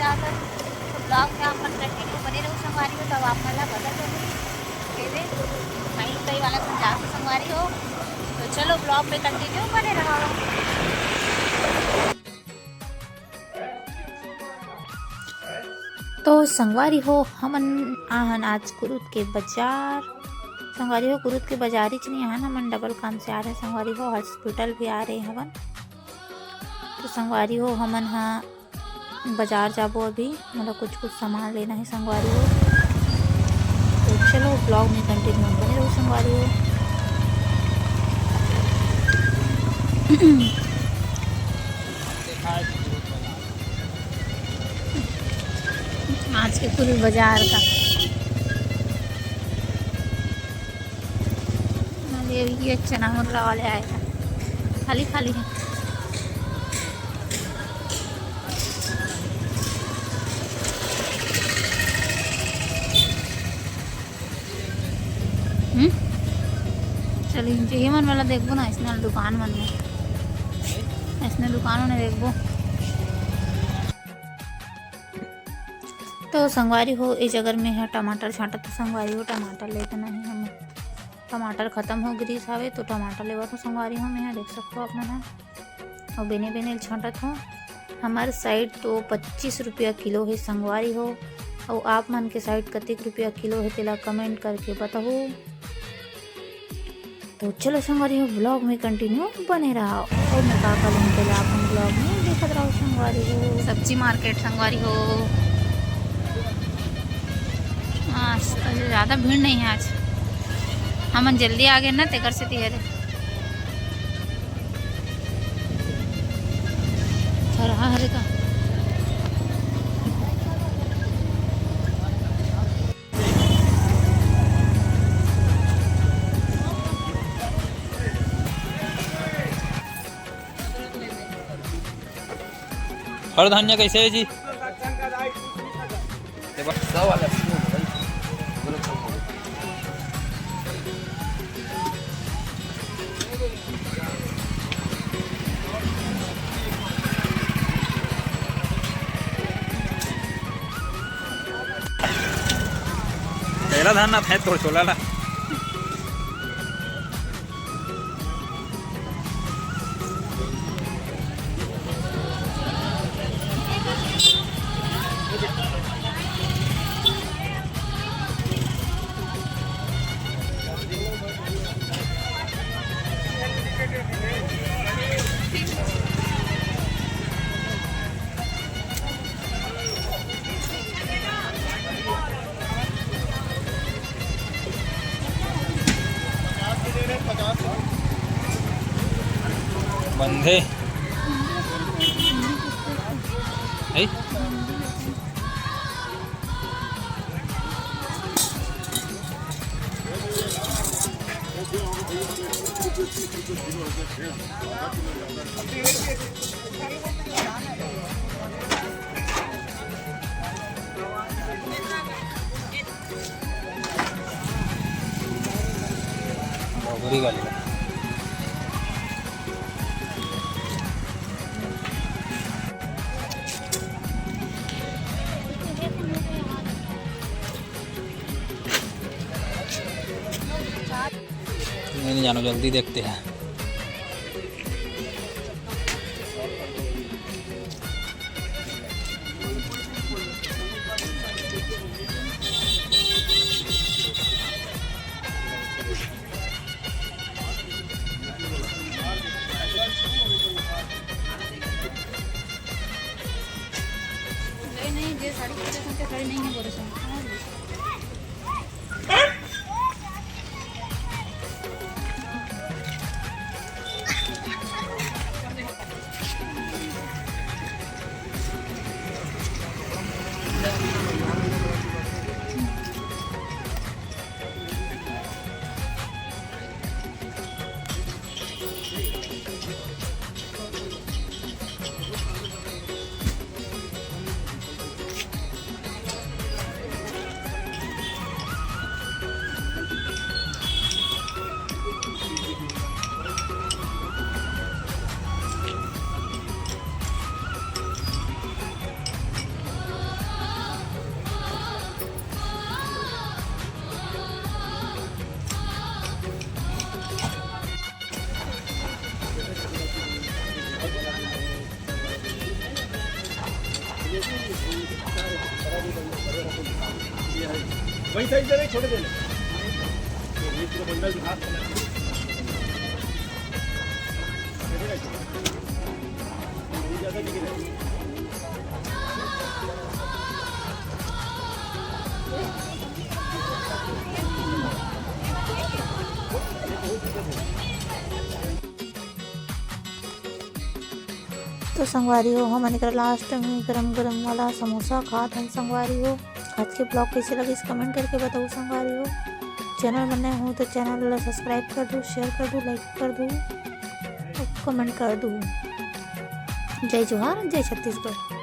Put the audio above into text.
जाकर। तो ब्लॉग में आप कंटिन्यू बने रहो संगवारी हो, तब आप मला बदल दो कहीं वाला समझा के संगवारी हो। तो चलो ब्लॉग में कंटिन्यू बने रहो। तो संगवारी हो हमन आहन आज कुरुद के बाजार। संगवारी हो कुरुद के बाजार ही नहीं आहन, हमन डबल काम से आ रहे संगवारी हो, हॉस्पिटल भी आ रहे हवन। तो संगवारी हो हमन हाँ बाजार जाबो, अभी मतलब कुछ सामान लेना है संगवारी हो। तो चलो ब्लॉग में कंटिन्यू बने रहो संगवारी हो। आज के कुरुद बाजार का ये चना मुर्रा वाले आएगा, खाली खाली है। चलिए ये मन वाला देखबो ना, इसने दुकान मन में, इसने दुकानों ने देखबो। तो संगवारी हो इस जगह में है टमाटर छाटा। तो संगवारी हो टमाटर लेते नहीं हम, टमाटर ख़त्म हो गई हवे तो टमाटर लेवा तो संगवारी हो मैं देख सकते हो अपना और बेने बेने छाटत हो। हमारे साइड तो 25 रुपया किलो है संगवारी हो, और आप मन के साइड कतेक रुपया किलो है तेला कमेंट करके बताओ। तो चलो संगवारी हो ब्लॉग में कंटिन्यू बने रहा और मैं का करूँ तेला अपन ब्लॉग में देखते रहो संगवारी हो। सब्जी मार्केट संगवारी हो, आज तो ज़्यादा भीड़ नहीं है, आज हमन जल्दी आ गए ना तेकर से तिहरे रहा हरे का। हर धान्य कैसे है जी? पहला धान ना था तो छोला ना बंधे है। बुरी गाली नहीं जानो, जल्दी देखते हैं। नहीं ये साड़ी साड़ी नहीं है बोले वही साइज दे रहे छोटे दे ये पूरा बंडल दिखा ज़्यादा दिख रहा है। तो संगवारी हो हमन एक लास्ट में गरम गरम वाला समोसा खात हम संगवारी हो। आज के ब्लॉग कैसे लगे कमेंट करके बताओ संगवारी हो। चैनल बनने हो तो चैनल ला सब्सक्राइब कर दो, शेयर कर दो, लाइक कर दो और कमेंट कर दो। जय जोहार, जय छत्तीसगढ़।